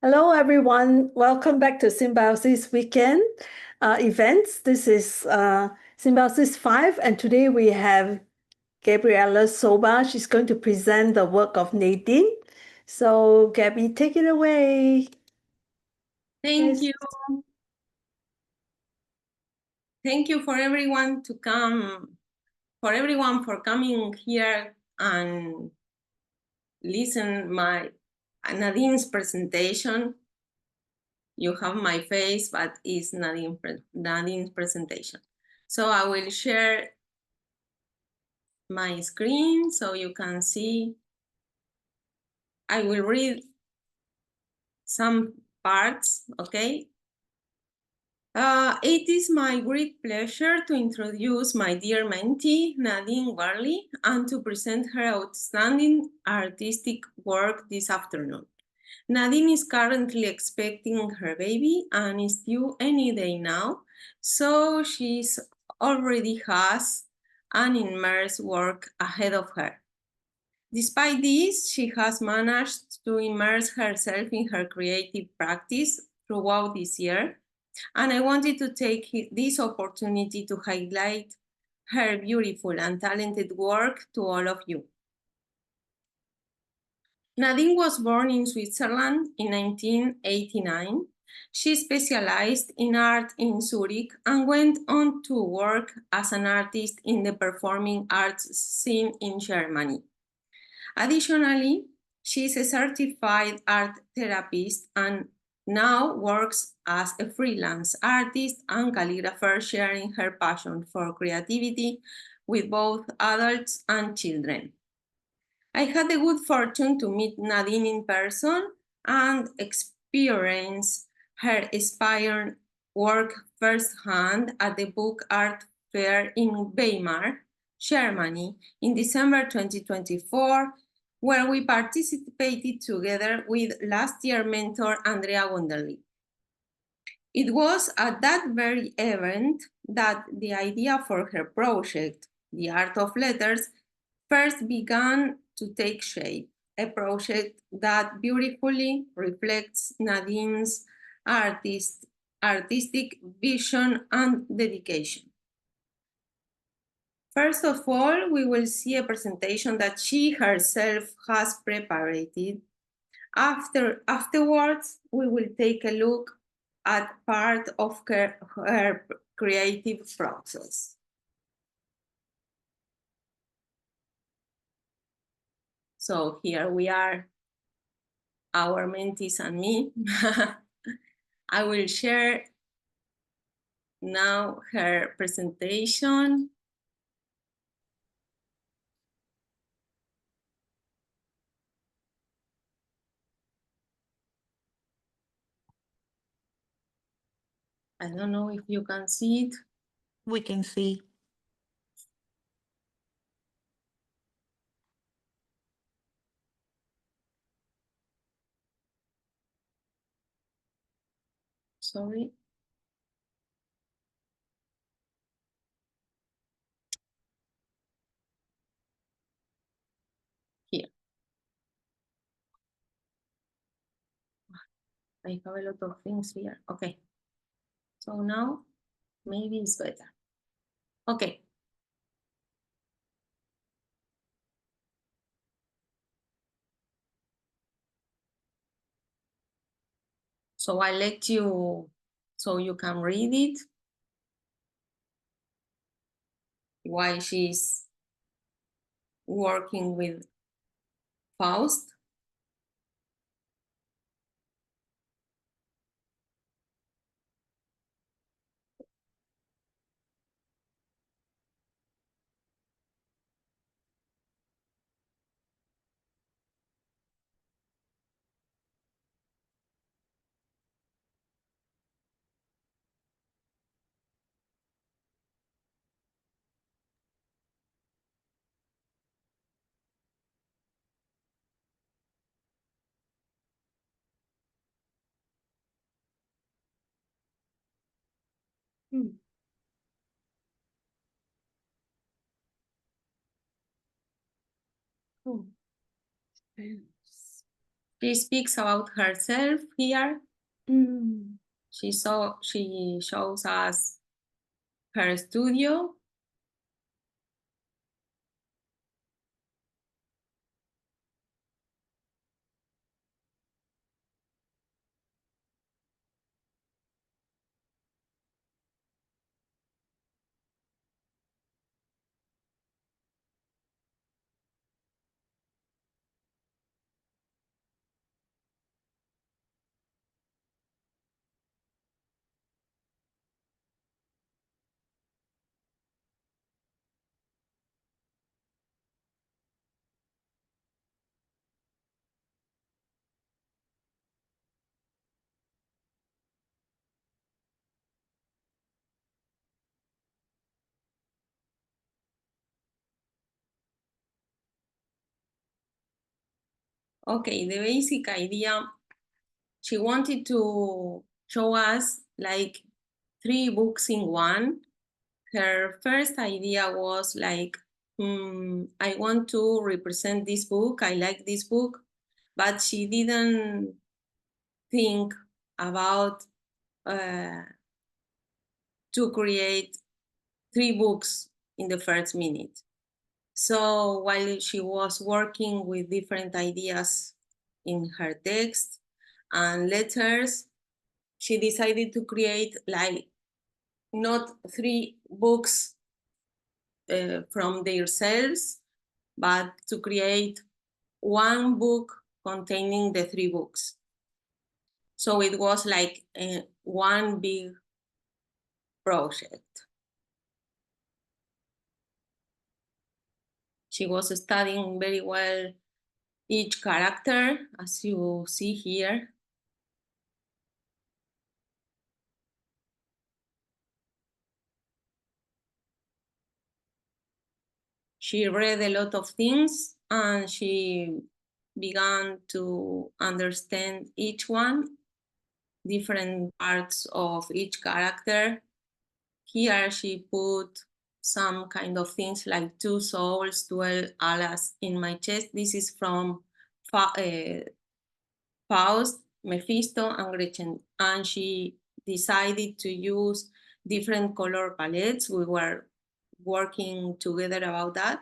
Hello, everyone. Welcome back to Symbiosis Weekend events. This is Symbiosis 5, and today we have Gabriela Soba. She's going to present the work of Nadine. So, Gabby, take it away. Thank you. Thank you for everyone to come, for everyone for coming here and listen my Nadine's presentation. You have my face, but it's Nadine's presentation. So I will share my screen so you can see. I will read some parts, okay? It is my great pleasure to introduce my dear mentee, Nadine Wehrli, and to present her outstanding artistic work this afternoon. Nadine is currently expecting her baby and is due any day now, so she already has an immense work ahead of her. Despite this, she has managed to immerse herself in her creative practice throughout this year, and I wanted to take this opportunity to highlight her beautiful and talented work to all of you. Nadine was born in Switzerland in 1989. She specialized in art in Zurich and went on to work as an artist in the performing arts scene in Germany. Additionally, she is a certified art therapist and now works as a freelance artist and calligrapher, sharing her passion for creativity with both adults and children. I had the good fortune to meet Nadine in person and experience her inspiring work firsthand at the Book Art Fair in Weimar, Germany, in December 2024, where we participated together with last year's mentor, Andrea Wunderlich. It was at that very event that the idea for her project, The Art of Letters, first began to take shape, a project that beautifully reflects Nadine's artistic vision and dedication. First of all, we will see a presentation that she herself has prepared. Afterwards, we will take a look at part of her creative process. So here we are, our mentees and me. I will share now her presentation. I don't know if you can see it. We can see. Sorry. Here. I have a lot of things here. Okay. So now maybe it's better. Okay. So I let you, so you can read it while she's working with Faust. Oh. She speaks about herself here. Mm. She shows us her studio. Okay, the basic idea, she wanted to show us like 3 books in one. Her first idea was like, I want to represent this book. I like this book, but she didn't think about to create 3 books in the first minute. So while she was working with different ideas in her text and letters, she decided to create like not 3 books from themselves, but to create one book containing the 3 books. So it was like one big project. She was studying very well each character, as you see here. She read a lot of things and she began to understand each one, different parts of each character. Here she put some kind of things like 2 souls, 12 alas in my chest. This is from Faust, Mephisto, and Gretchen. And she decided to use different color palettes. We were working together about that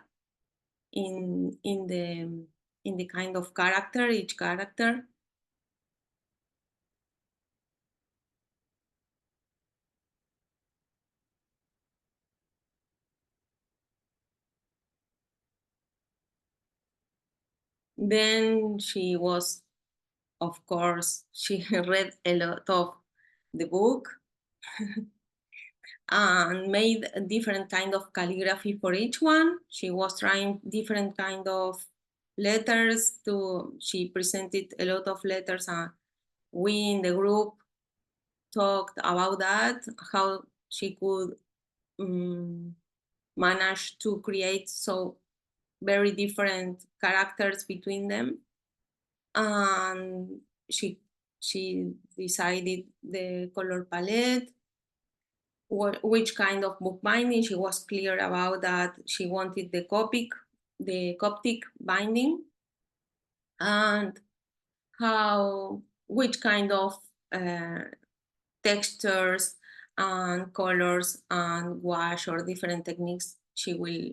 in the kind of character, each character. Then she was, of course, she read a lot of the book and made a different kind of calligraphy for each one. She was trying different kind of letters she presented a lot of letters, and we in the group talked about that, how she could manage to create so very different characters between them. And she decided the color palette, which kind of book binding. She was clear about that. She wanted the Coptic binding, and which kind of textures and colors and wash or different techniques she will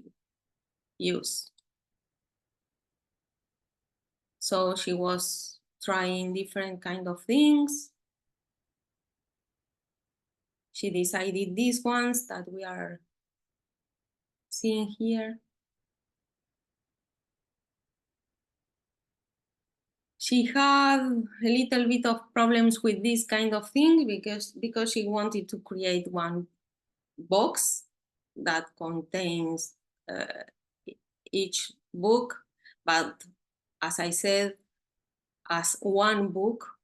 use. So she was trying different kind of things. She decided these ones that we are seeing here. She had a little bit of problems with this kind of thing because she wanted to create one box that contains each book, but as I said, as one book,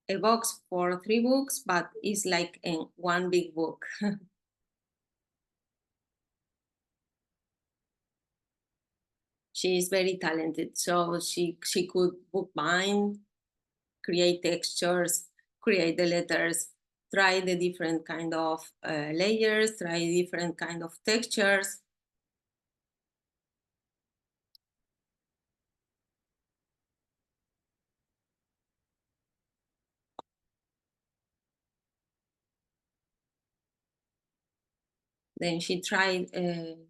a box for 3 books, but it's like in one big book. She is very talented, so she could bookbind, create textures, create the letters, try the different kind of layers, try different kind of textures. Then she tried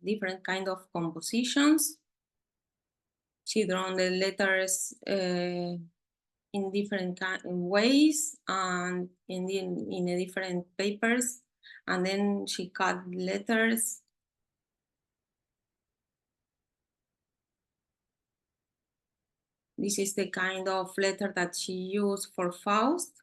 different kind of compositions. She drawn the letters in different ways and in a different papers. And then she cut letters. This is the kind of letter that she used for Faust.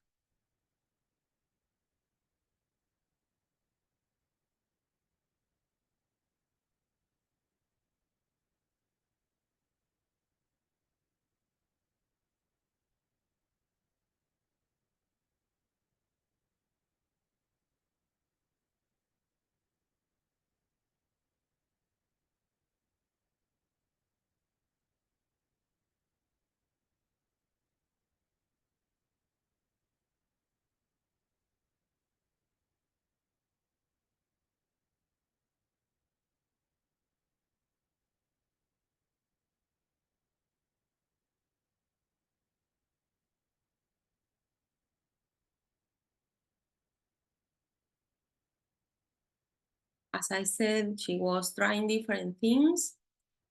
As I said, she was trying different things,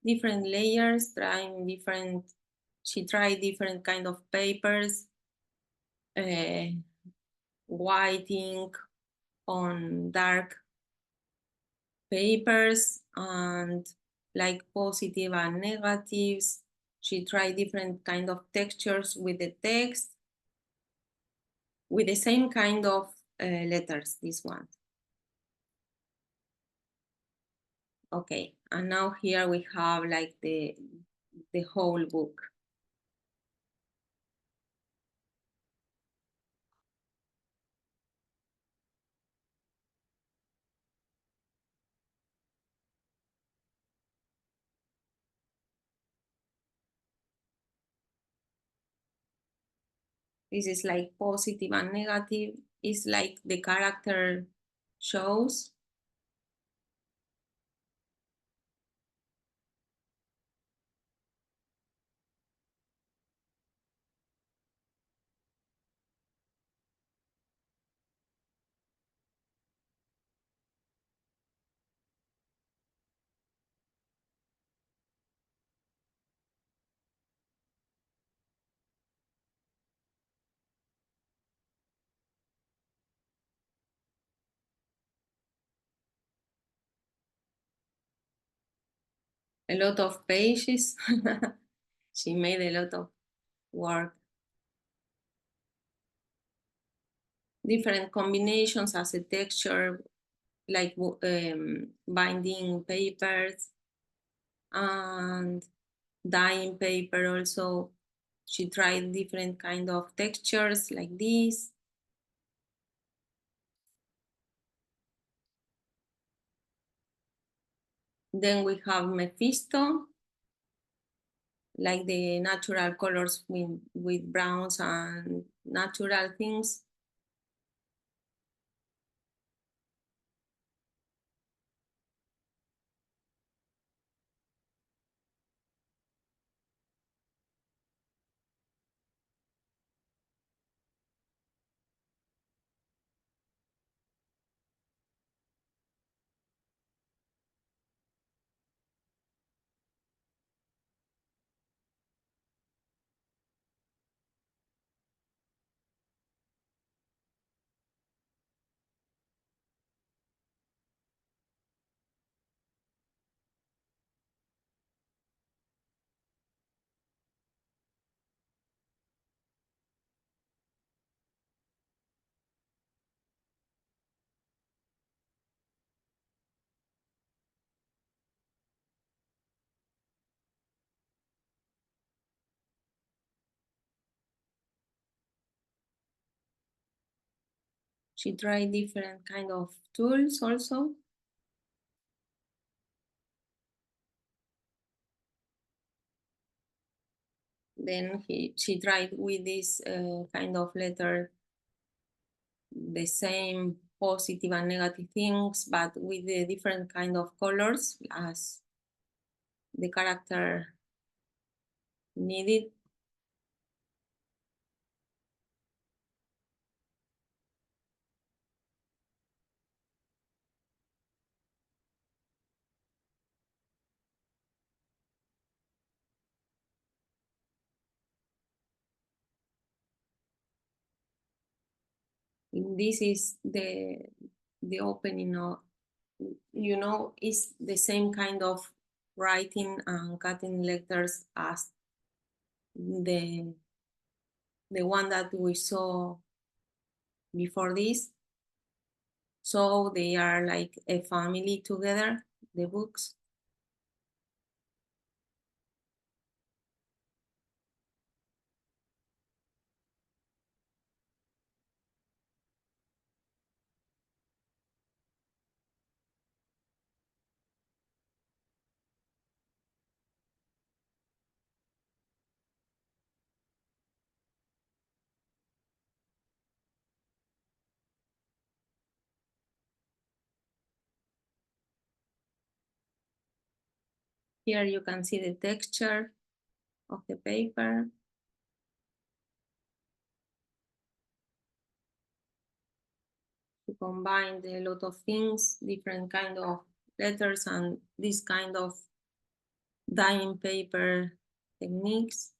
different layers, she tried different kind of papers, white ink on dark papers, and like positive and negatives. She tried different kind of textures with the text, with the same kind of letters, this one. Okay, and now here we have like the whole book. This is like positive and negative. It's like the character shows. A lot of pages. She made a lot of work. Different combinations as a texture, like binding papers and dyeing paper also. She tried different kind of textures like this. Then we have Mephisto, like the natural colors with browns and natural things. She tried different kind of tools also. Then she tried with this kind of letter the same positive and negative things, but with the different kind of colors as the character needed. This is the opening of, is the same kind of writing and cutting letters as the one that we saw before this. So they are like a family together, the books. Here you can see the texture of the paper. To combine a lot of things, different kind of letters and this kind of dyeing paper techniques.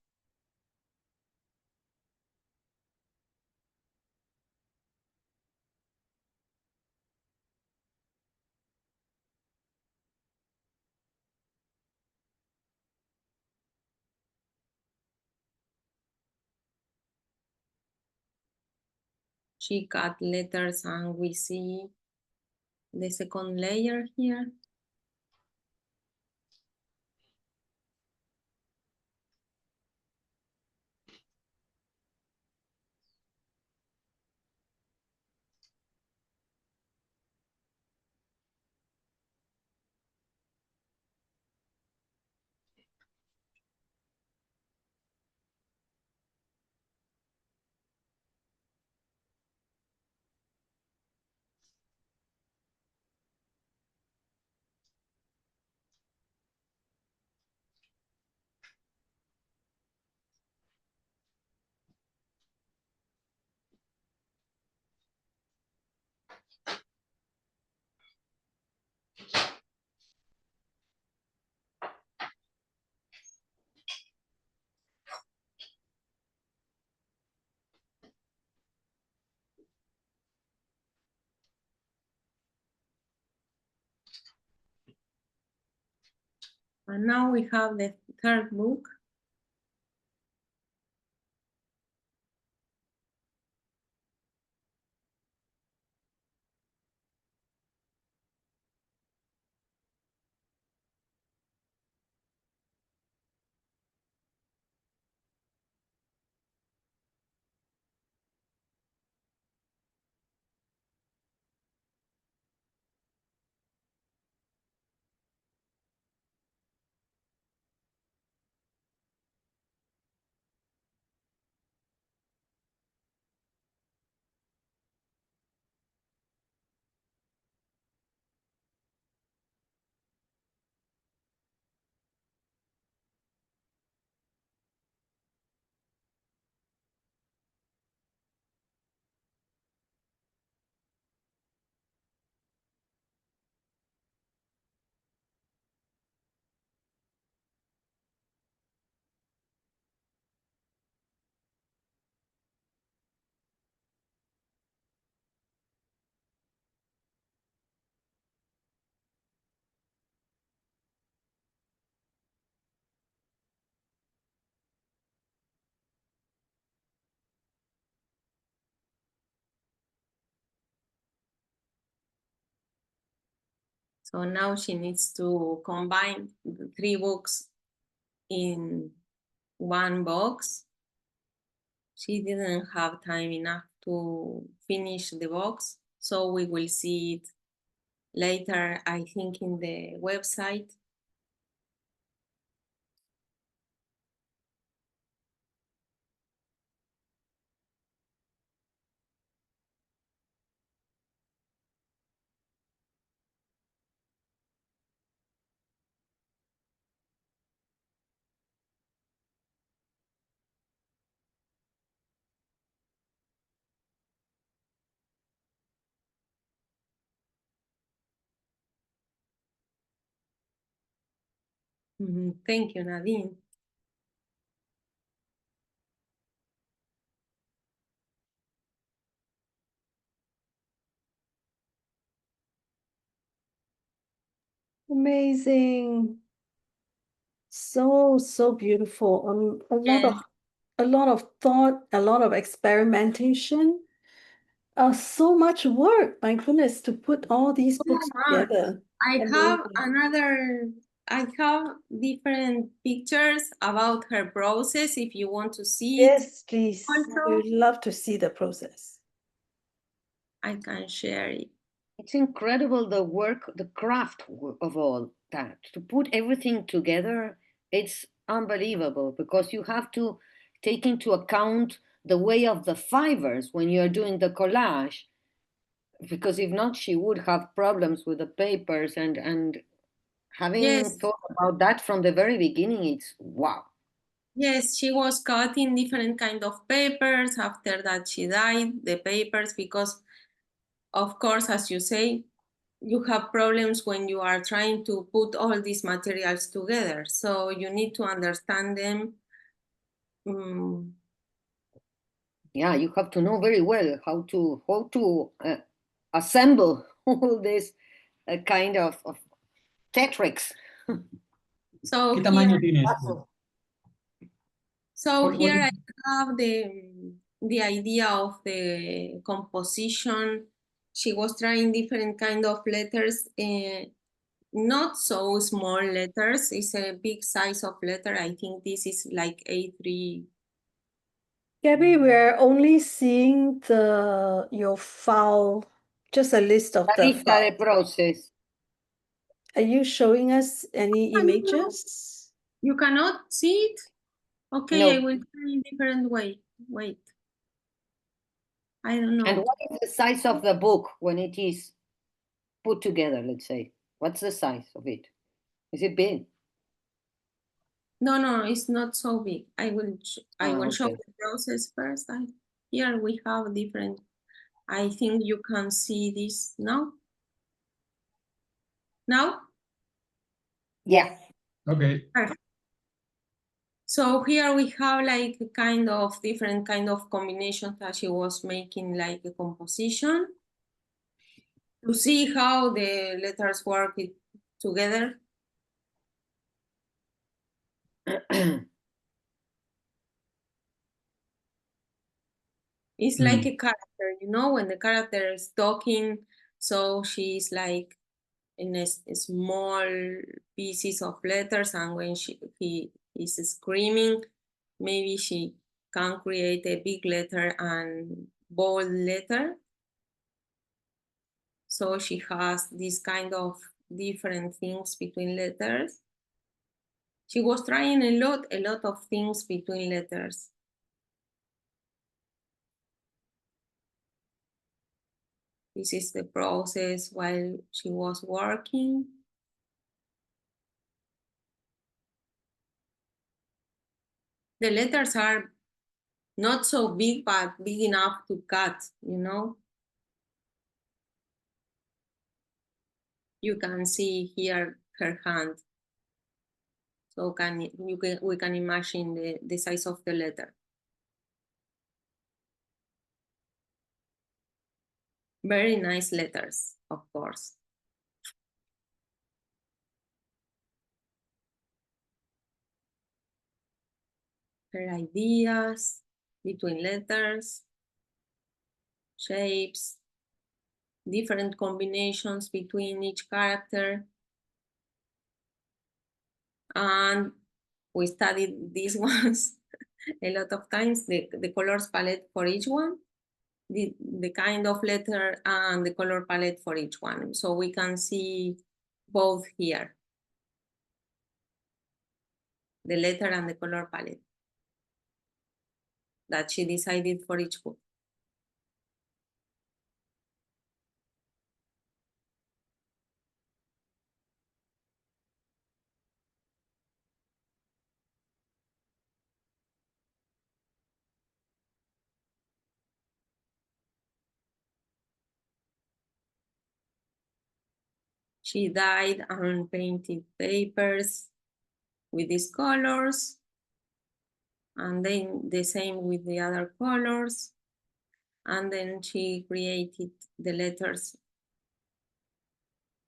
She cut letters and we see the second layer here. And now we have the third book. So now she needs to combine the three books in one box. She didn't have time enough to finish the box, so we will see it later, I think, in the website. Thank you, Nadine. Amazing. So beautiful. Yes. A lot of thought, a lot of experimentation. So much work, my goodness, to put all these So books much. together. I have Amazing. I have different pictures about her process if you want to see it. Yes, please. We Also, would love to see the process. I can share it. It's incredible the work, the craft of all that. To put everything together, it's unbelievable because you have to take into account the way of the fibers when you're doing the collage. Because if not, she would have problems with the papers and having Yes, thought about that from the very beginning, it's wow. yes, she was cutting different kind of papers. After that, she dyed the papers because, of course, as you say, you have problems when you are trying to put all these materials together. So you need to understand them. Yeah, you have to know very well how to assemble all this kind of theatrics. So ¿Qué here, tamaño tiene esto? so What, what here I is- have the idea of the composition. She was trying different kind of letters, not so small letters. It's a big size of letter. I think this is like A3. Gabby, we're only seeing your file, just a list of La the lista de file. process. Are you showing us any images? You cannot see it? Okay, I No. will try in different way. Wait. I don't know. And what is the size of the book when it is put together, let's say? What's the size of it? Is it big? No, it's not so big. I will show Okay. the process first. Here we have different. I think you can see this now. Now? Yeah. Okay. Perfect. So here we have like a kind of different kind of combinations that she was making, like a composition to see how the letters work together. It's like a character, you know, when the character is talking, so she's like in a small pieces of letters, and when he is screaming, maybe she can create a big letter and bold letter. So she has this kind of different things between letters. She was trying a lot of things between letters. This is the process while she was working. The letters are not so big, but big enough to cut, you know. You can see here her hand. So we can imagine the size of the letter. Very nice letters, of course. Her ideas between letters, shapes, different combinations between each character. And we studied these ones a lot of times, the colors palette for each one, the kind of letter and the color palette for each one. So we can see both here, the letter and the color palette that she decided for each book. She dyed and painted papers with these colors, and then the same with the other colors. And then she created the letters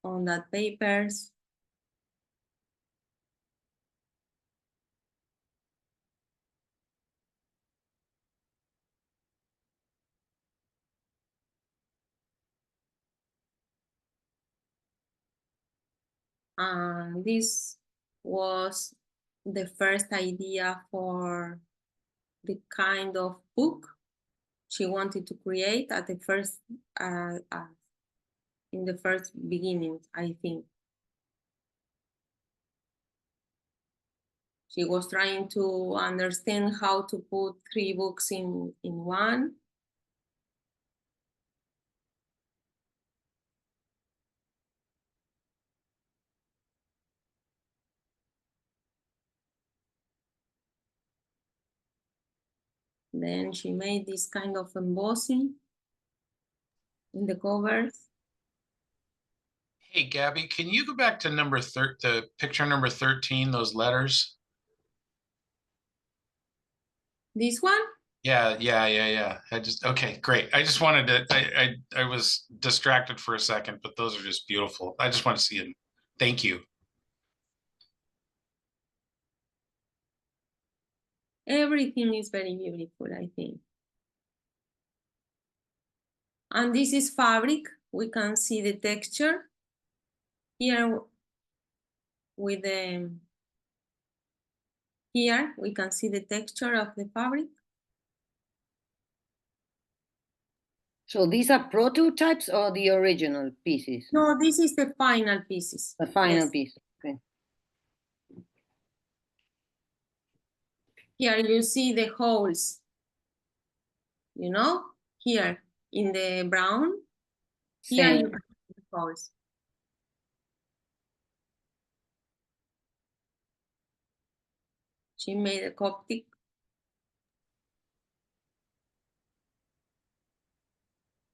on that papers. This was the first idea for the kind of book she wanted to create at the first, in the first beginnings, I think. She was trying to understand how to put 3 books in one. Then she made this kind of embossing in the covers. Hey, Gabby, can you go back to the picture number 13, those letters? This one? Yeah. Okay, great. I just wanted to, I was distracted for a second, but those are just beautiful. I just want to see them. Thank you. Everything is very beautiful, I think. And this is fabric. We can see the texture here with the, here we can see the texture of the fabric. So these are prototypes or the original pieces? No, this is the final pieces. The final Yes. piece. Okay. Here you see the holes, you know, here in the brown, here Same. you can see the holes. She made a Coptic.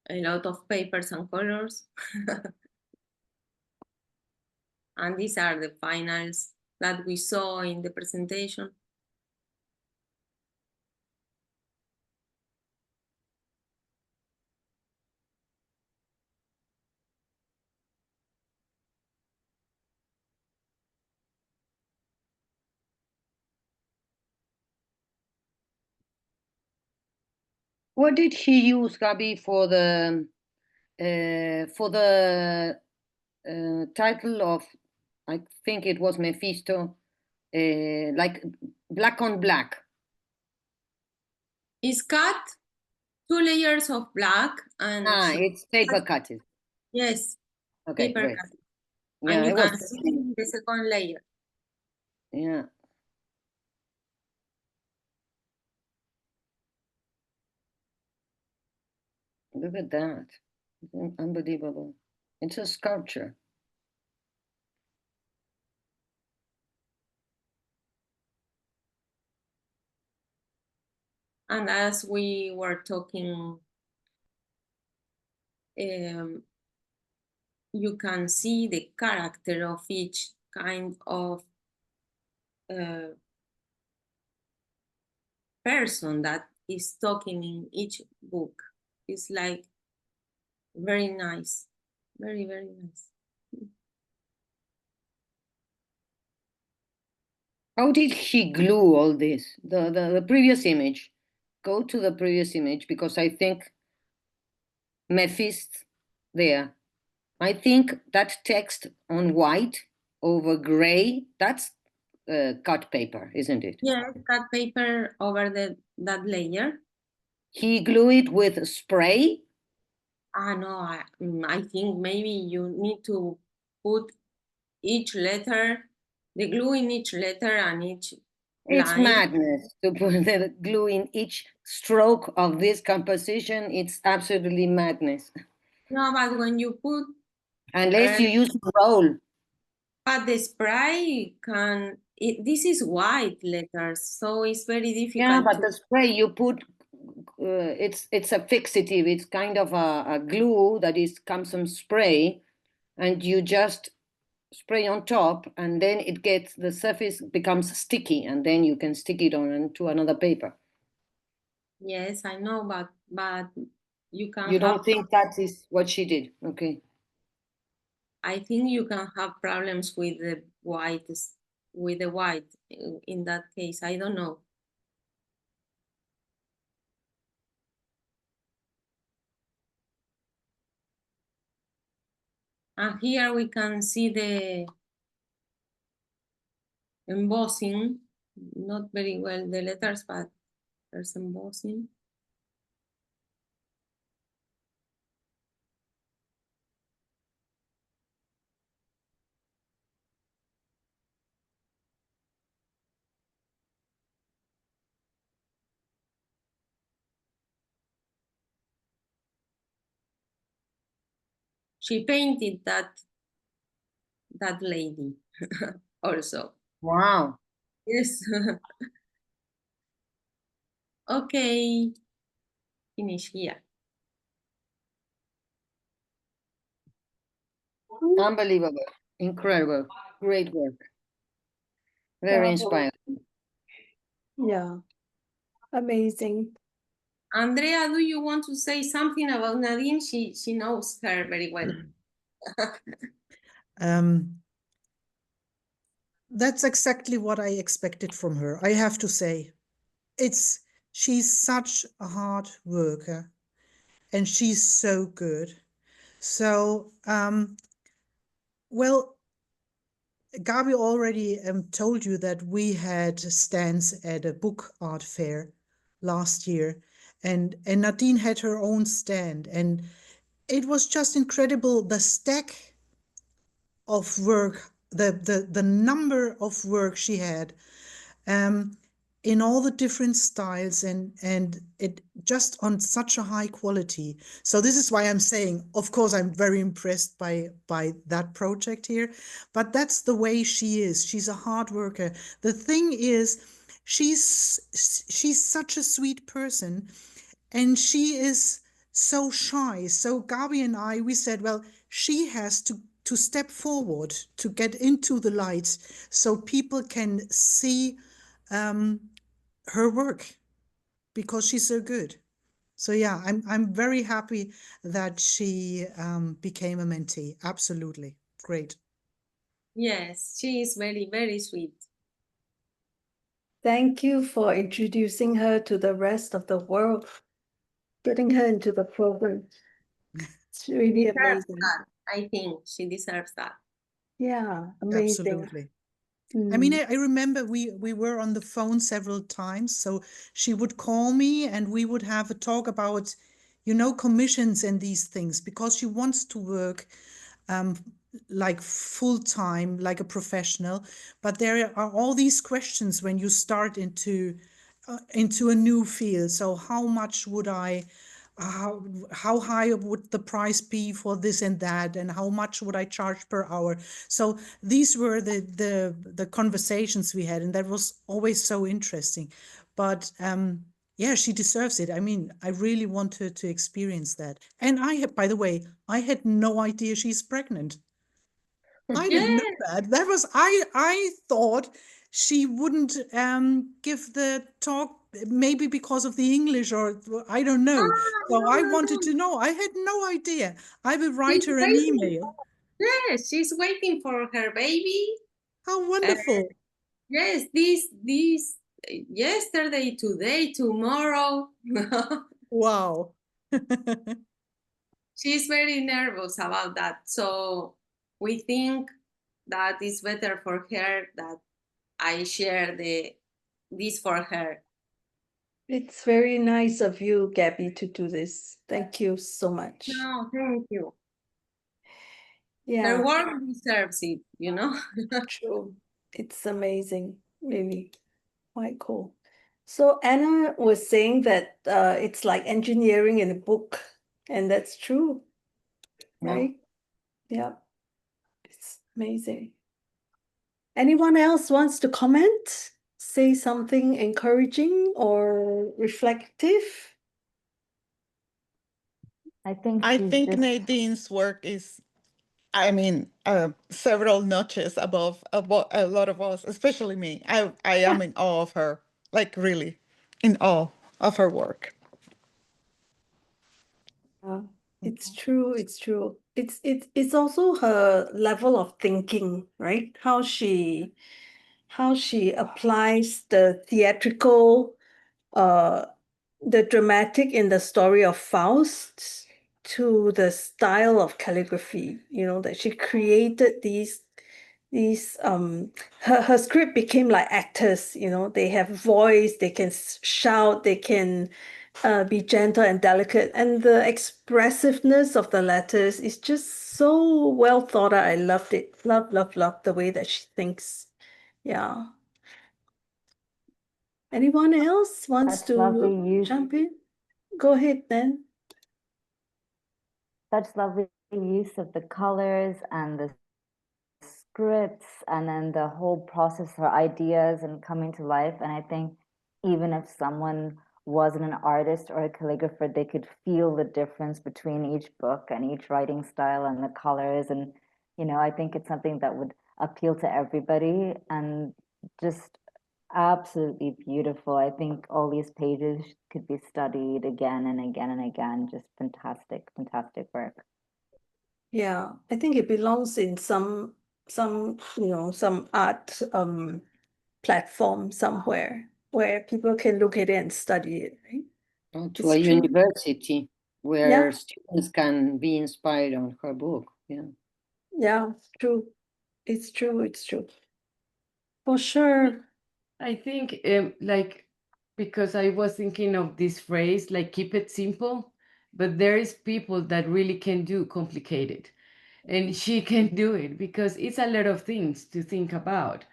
A lot of papers and colors. And these are the finals that we saw in the presentation. What did he use, Gabi, for the title of, I think it was Mephisto, like black on black? It's cut 2 layers of black and It's paper cutted. yes, Okay, paper great. cut. Yeah, And you it can was. see the second layer. Yeah. Look at that. Unbelievable. It's a sculpture. And as we were talking, you can see the character of each kind of person that is talking in each book. It's like very nice, very, very nice. How did he glue all this? The previous image. Go to the previous image because I think Mephist there. I think that text on white over gray, that's cut paper, isn't it? Yeah, cut paper over that layer. He glue it with spray. No, I think maybe you need to put each letter, the glue in each letter and each It's line. madness to put the glue in each stroke of this composition. It's absolutely madness. No, but when you put... Unless you use a roll. But the spray can... this is white letters, so it's very difficult. Yeah, but the spray you put, it's a fixative. It's kind of a glue that comes from spray, and you just spray on top, and then the surface becomes sticky, and then you can stick it on to another paper. Yes, I know, but you can. You don't think that is what she did? Okay. I think you can have problems with the white, in that case. I don't know. And here we can see embossing. Not very well the letters, but there's embossing. She painted that lady also. Wow. Yes. Okay, finish here. Unbelievable. Incredible. Great work. Very Bravo. inspiring. Yeah, amazing. Andrea, do you want to say something about Nadine? She knows her very well. That's exactly what I expected from her, I have to say. She's such a hard worker and she's so good. So, well, Gabi already told you that we had stands at a book art fair last year, and Nadine had her own stand, and it was just incredible, the stack of work, the number of work she had, in all the different styles, and it just on such a high quality. So this is why I'm saying, of course, I'm very impressed by that project here, but that's the way she is. She's a hard worker. The thing is, she's such a sweet person, and she is so shy. So Gabi and we said, well, she has to step forward to get into the light so people can see her work, because she's so good. So yeah, I'm very happy that she became a mentee. Absolutely great. Yes, she is very, very sweet. Thank you for introducing her to the rest of the world, getting her into the program. It's really Deserves amazing. that. I think she deserves that. Yeah, amazing. Absolutely. I mean, I remember we were on the phone several times, so she would call me and we would have a talk about, commissions and these things, because she wants to work like full time, like a professional. But there are all these questions when you start into a new field. So how much would how high would the price be for this and that, and how much would I charge per hour? So these were the conversations we had, and that was always so interesting. But yeah, she deserves it. I mean, I really want her to experience that. And by the way, I had no idea she's pregnant. I didn't know that. That was I thought she wouldn't give the talk, maybe because of the English, or I don't know. So No, I no, wanted no. to know. I had no idea. I will write She's her an waiting. email. Yes, she's waiting for her baby. How wonderful. Yes, this yesterday, today, tomorrow. Wow. She's very nervous about that. So we think that it's better for her that I share this for her. It's very nice of you, Gabby, to do this. Thank you so much. No, thank you. Yeah, Her work deserves it, true. It's amazing, really quite cool. So Anna was saying that it's like engineering in a book, and that's true, right? Yeah, it's amazing. Anyone else wants to comment? Say something encouraging or reflective? I think I she's think just Nadine's work is, I mean, several notches above a lot of us, especially me. I am in awe of her, like really in awe of her work. It's true, it's true. It's also her level of thinking, right? How she applies the theatrical, the dramatic in the story of Faust to the style of calligraphy, that she created these these her script became like actors, you know, they have voice, they can shout, they can be gentle and delicate, and the expressiveness of the letters is just so well thought out. I loved it. Love the way that she thinks. Yeah. Anyone else wants Such lovely to use. jump in? Go ahead then. Such lovely use of the colors and the scripts, and then the whole process, her ideas and coming to life. And I think even if someone wasn't an artist or a calligrapher, they could feel the difference between each book and each writing style and the colors. And, you know, I think it's something that would appeal to everybody and just absolutely beautiful. I think all these pages could be studied again and again and again. Just fantastic, fantastic work. Yeah, I think it belongs in some you know, some art platform somewhere where people can look at it and study it, right? To It's a true. university where Yeah. students can be inspired on her book. Yeah. Yeah, true. It's true. It's true. For sure. I think like, because I was thinking of this phrase, like, keep it simple, but there is people that really can do complicated, and she can do it because it's a lot of things to think about,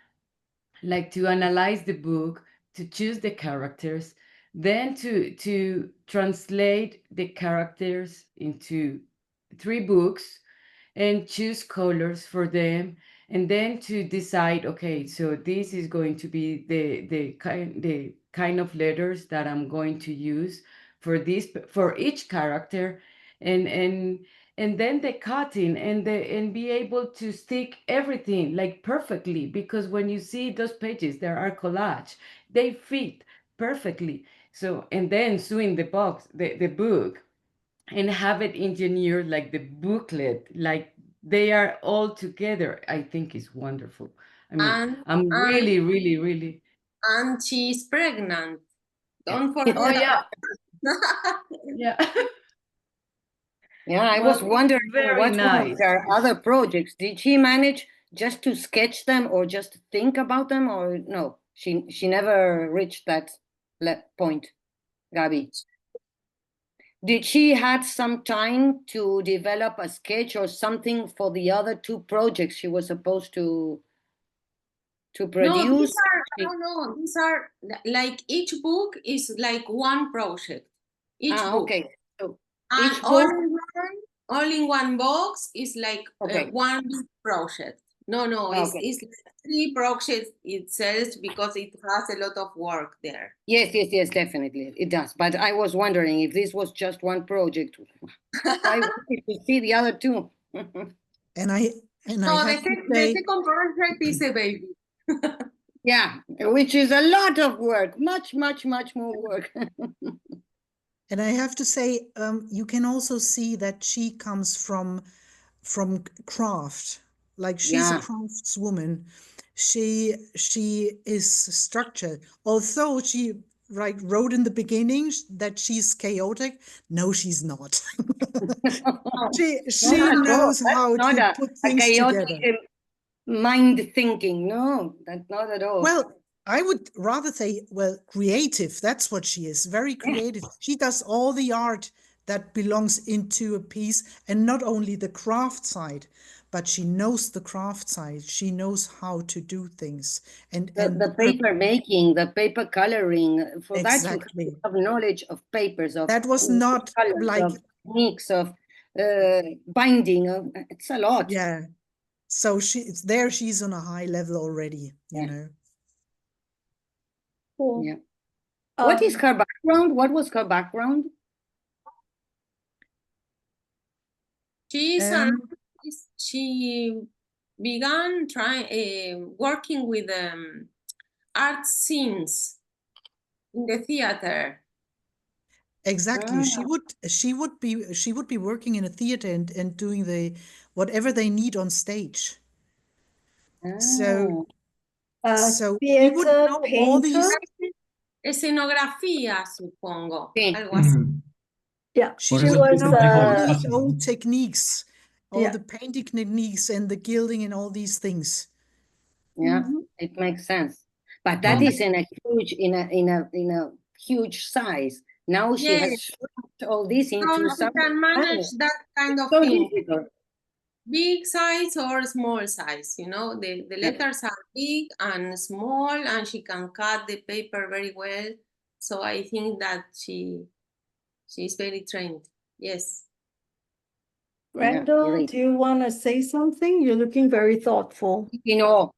like to analyze the book, to choose the characters, then to translate the characters into 3 books and choose colors for them, and then to decide, okay, so this is going to be the kind of letters that I'm going to use for each character, and then the cutting and be able to stick everything like perfectly, because when you see those pages, there are collage, they fit perfectly. So, and then sewing the book and have it engineered like the booklet, like they are all together, I think is wonderful. I mean, I'm really, really, really. And she's pregnant. Don't forget. Oh yeah. Yeah. Yeah, I Well, was wondering very what nice. were her other projects. Did she manage just to sketch them or just think about them, or no? She never reached that point, Gabi. Did she had some time to develop a sketch or something for the other 2 projects she was supposed to produce? No, these are like each book is like one project. Each book. Okay. So And each book, all in one box is like okay. one big project. No, Okay. it's 3 projects itself because it has a lot of work there. Yes, definitely it does. But I was wondering if this was just one project. I wanted to see the other 2. And I No, have to the say, second project is a baby. Yeah, which is a lot of work, much more work. and I have to say, you can also see that she comes from craft, like she's a craftswoman. She is structured, although she wrote in the beginning that she's chaotic. No, she's not. she knows how to put things together. Mind thinking. No, that's not at all. Well, I would rather say, well, creative. That's what she is. Very creative. She does all the art that belongs into a piece, and not only the craft side, but she knows the craft side. She knows how to do things. And the paper making, the paper coloring. For exactly. that, you have knowledge of papers, of that was not colors, like of techniques, of binding. It's a lot. Yeah. So she's on a high level already, you know. Cool. Yeah. What is her background? What was her background? She began working with art scenes in the theater. Exactly. She would be working in a theater and doing whatever they need on stage. So she would know all these. Escenografía, supongo. Algo así. Yeah, she would know all these old techniques, all the painting techniques and the gilding and all these things. Yeah, Mhm. it makes sense. But that is in a huge size. Now she has Yes, shrunk all this so into you something can manage tiny. that kind It's of so thing. difficult. Big size or small size, you know, the Yeah. letters are big and small, and she can cut the paper very well. So I think that she's very trained. Yes. Yeah, Randall, great. do you want to say something? You're looking very thoughtful. You know,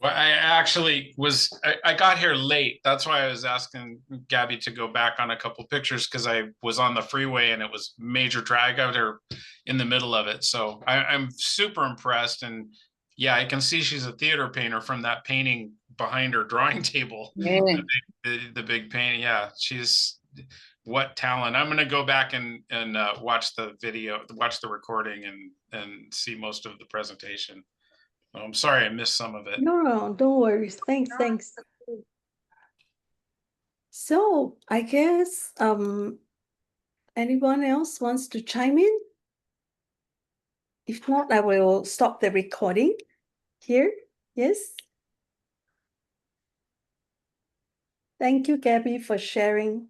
Well, I actually was, I got here late. That's why I was asking Gabby to go back on a couple pictures, because I was on the freeway and it was major drag out or in the middle of it. So I'm super impressed. And yeah, I can see she's a theater painter from that painting behind her drawing table. yeah. The big painting. Yeah, she's, what talent. I'm going to go back and watch the video, watch the recording and see most of the presentation. I'm sorry I missed some of it. No, don't worry. Thanks. So I guess anyone else wants to chime in? If not, I will stop the recording here. Yes. Thank you, Gabby, for sharing.